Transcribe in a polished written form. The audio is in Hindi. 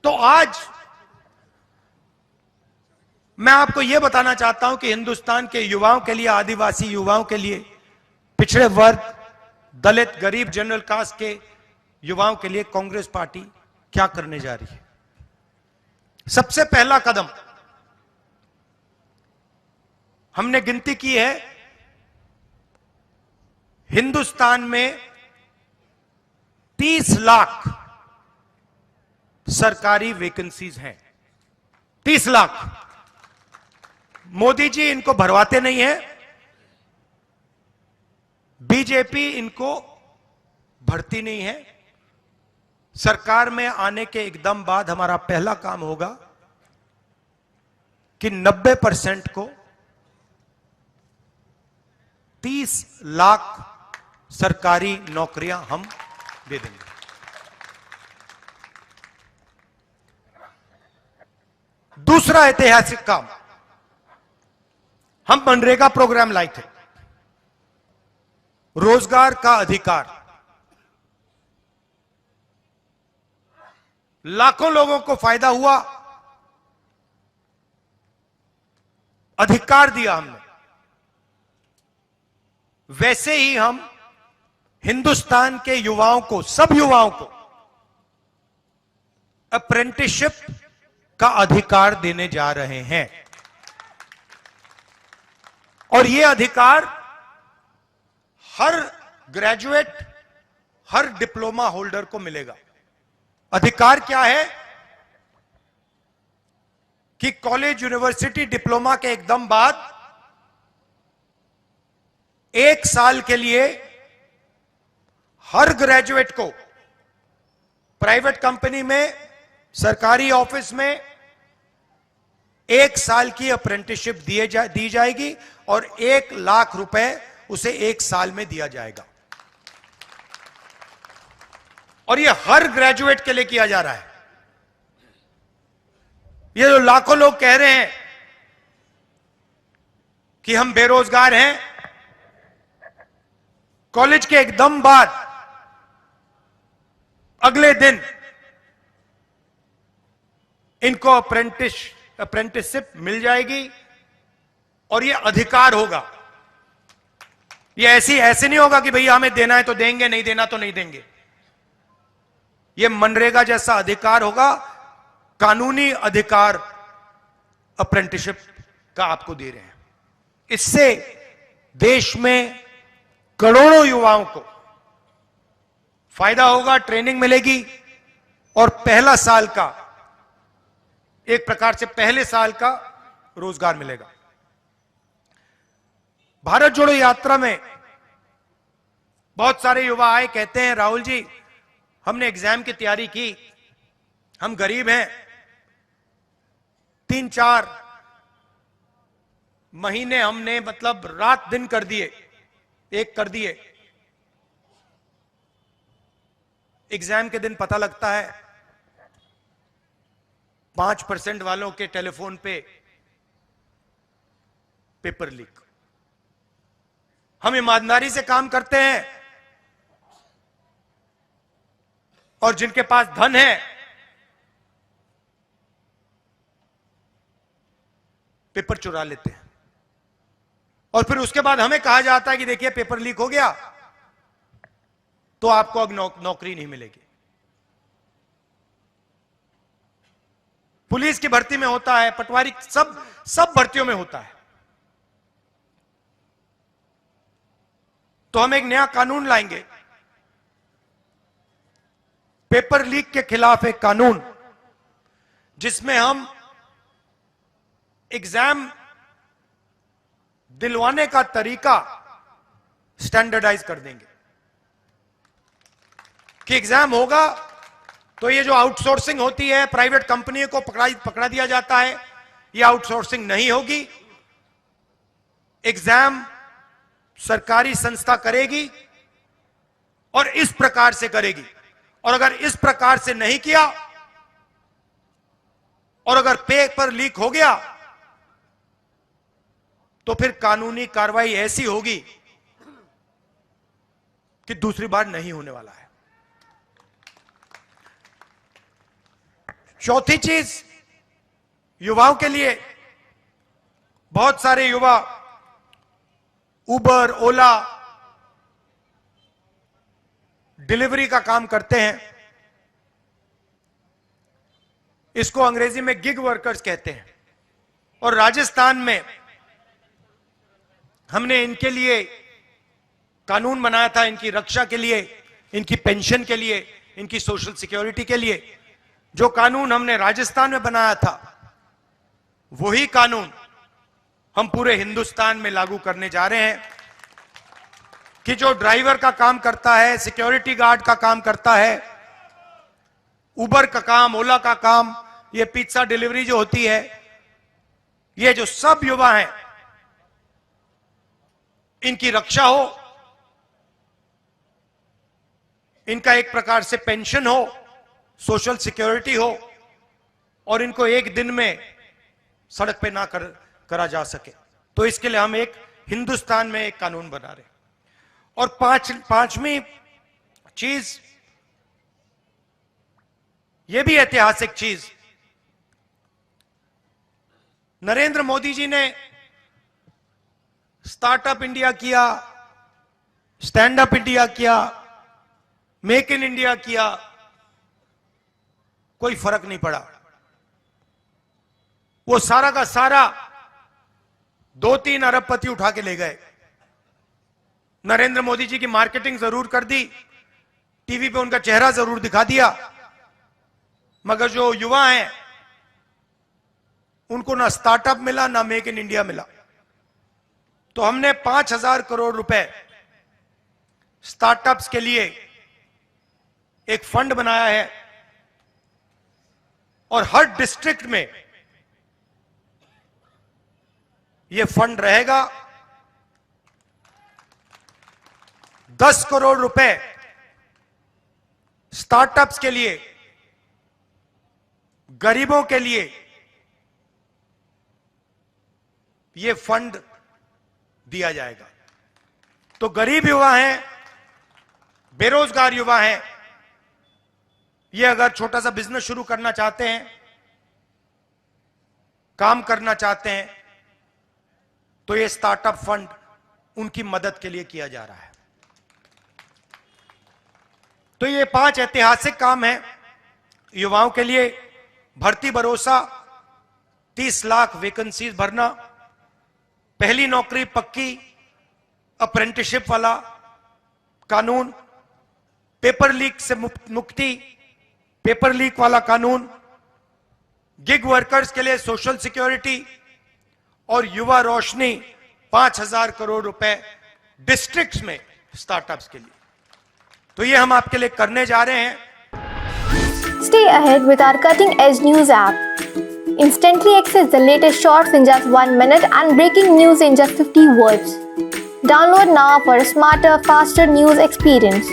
तो आज मैं आपको यह बताना चाहता हूं कि हिंदुस्तान के युवाओं के लिए, आदिवासी युवाओं के लिए, पिछड़े वर्ग, दलित, गरीब, जनरल कास्ट के युवाओं के लिए कांग्रेस पार्टी क्या करने जा रही है। सबसे पहला कदम हमने गिनती की है, हिंदुस्तान में 30 लाख सरकारी वैकेंसीज हैं। 30 लाख। मोदी जी इनको भरवाते नहीं है, बीजेपी इनको भरती नहीं है। सरकार में आने के एकदम बाद हमारा पहला काम होगा कि 90% को 30 लाख सरकारी नौकरियां हम दे देंगे। दूसरा ऐतिहासिक काम, हम मनरेगा प्रोग्राम लाए थे, रोजगार का अधिकार। लाखों लोगों को फायदा हुआ, अधिकार दिया हमने। वैसे ही हम हिंदुस्तान के युवाओं को, सब युवाओं को अप्रेंटिसशिप का अधिकार देने जा रहे हैं। और यह अधिकार हर ग्रेजुएट, हर डिप्लोमा होल्डर को मिलेगा। अधिकार क्या है कि कॉलेज, यूनिवर्सिटी, डिप्लोमा के एकदम बाद 1 साल के लिए हर ग्रेजुएट को प्राइवेट कंपनी में, सरकारी ऑफिस में 1 साल की अप्रेंटिसशिप दी जाएगी और 1 लाख रुपए उसे 1 साल में दिया जाएगा। और यह हर ग्रेजुएट के लिए किया जा रहा है। ये जो लाखों लोग कह रहे हैं कि हम बेरोजगार हैं, कॉलेज के एकदम बाद अगले दिन इनको अप्रेंटिसशिप मिल जाएगी और यह अधिकार होगा। यह ऐसे नहीं होगा कि भैया हमें देना है तो देंगे, नहीं देना तो नहीं देंगे। यह मनरेगा जैसा अधिकार होगा, कानूनी अधिकार अप्रेंटिसशिप का आपको दे रहे हैं। इससे देश में करोड़ों युवाओं को फायदा होगा, ट्रेनिंग मिलेगी और पहला साल का, एक प्रकार से पहले साल का रोजगार मिलेगा। भारत जोड़ो यात्रा में बहुत सारे युवा आए, कहते हैं राहुल जी हमने एग्जाम की तैयारी की, हम गरीब हैं, 3-4 महीने हमने मतलब रात दिन कर दिए, एक कर दिए। एग्जाम के दिन पता लगता है 5% वालों के टेलीफोन पे पेपर लीक। हम ईमानदारी से काम करते हैं और जिनके पास धन है पेपर चुरा लेते हैं और फिर उसके बाद हमें कहा जाता है कि देखिए पेपर लीक हो गया तो आपको अब नौकरी नहीं मिलेगी। पुलिस की भर्ती में होता है, पटवारी, सब भर्तियों में होता है। तो हम एक नया कानून लाएंगे, पेपर लीक के खिलाफ एक कानून, जिसमें हम एग्जाम दिलवाने का तरीका स्टैंडर्डाइज कर देंगे कि एग्जाम होगा तो ये जो आउटसोर्सिंग होती है, प्राइवेट कंपनी को पकड़ा दिया जाता है, ये आउटसोर्सिंग नहीं होगी। एग्जाम सरकारी संस्था करेगी और इस प्रकार से करेगी। और अगर इस प्रकार से नहीं किया और अगर पेपर लीक हो गया तो फिर कानूनी कार्रवाई ऐसी होगी कि दूसरी बार नहीं होने वाला है। चौथी चीज, युवाओं के लिए बहुत सारे युवा उबर, ओला, डिलीवरी का काम करते हैं। इसको अंग्रेजी में गिग वर्कर्स कहते हैं। और राजस्थान में हमने इनके लिए कानून बनाया था, इनकी रक्षा के लिए, इनकी पेंशन के लिए, इनकी सोशल सिक्योरिटी के लिए। जो कानून हमने राजस्थान में बनाया था, वही कानून हम पूरे हिंदुस्तान में लागू करने जा रहे हैं कि जो ड्राइवर का काम करता है, सिक्योरिटी गार्ड का काम करता है, उबर का काम, ओला का काम, ये पिज्जा डिलीवरी जो होती है, ये जो सब युवा हैं, इनकी रक्षा हो, इनका एक प्रकार से पेंशन हो, सोशल सिक्योरिटी हो, और इनको एक दिन में सड़क पे ना करा जा सके। तो इसके लिए हम एक हिंदुस्तान में एक कानून बना रहे हैं। और पांचवी चीज, यह भी ऐतिहासिक चीज, नरेंद्र मोदी जी ने स्टार्टअप इंडिया किया, स्टैंड अप इंडिया किया, मेक इन इंडिया किया, कोई फर्क नहीं पड़ा। वो सारा का सारा 2-3 अरबपति उठा के ले गए। नरेंद्र मोदी जी की मार्केटिंग जरूर कर दी, टीवी पे उनका चेहरा जरूर दिखा दिया, मगर जो युवा हैं उनको ना स्टार्टअप मिला, ना मेक इन इंडिया मिला। तो हमने 5,000 करोड़ रुपए स्टार्टअप्स के लिए एक फंड बनाया है, और हर डिस्ट्रिक्ट में यह फंड रहेगा। 10 करोड़ रुपए स्टार्टअप्स के लिए, गरीबों के लिए यह फंड दिया जाएगा। तो गरीब युवा हैं, बेरोजगार युवा हैं, ये अगर छोटा सा बिजनेस शुरू करना चाहते हैं, काम करना चाहते हैं, तो ये स्टार्टअप फंड उनकी मदद के लिए किया जा रहा है। तो ये 5 ऐतिहासिक काम हैं युवाओं के लिए। भर्ती भरोसा, 30 लाख वैकेंसीज भरना, पहली नौकरी पक्की, अप्रेंटिसशिप वाला कानून, पेपर लीक से मुक्ति, पेपर लीक वाला कानून, गिग वर्कर्स के लिए सोशल सिक्योरिटी, और युवा रोशनी 5,000 करोड़ रुपए डिस्ट्रिक्ट्स में स्टार्टअप्स के लिए। तो ये हम आपके लिए करने जा रहे हैं। Stay ahead with our cutting-edge news app. Instantly access the latest shorts in just 1 minute and breaking news in just 50 words. Download now for a smarter, faster news experience.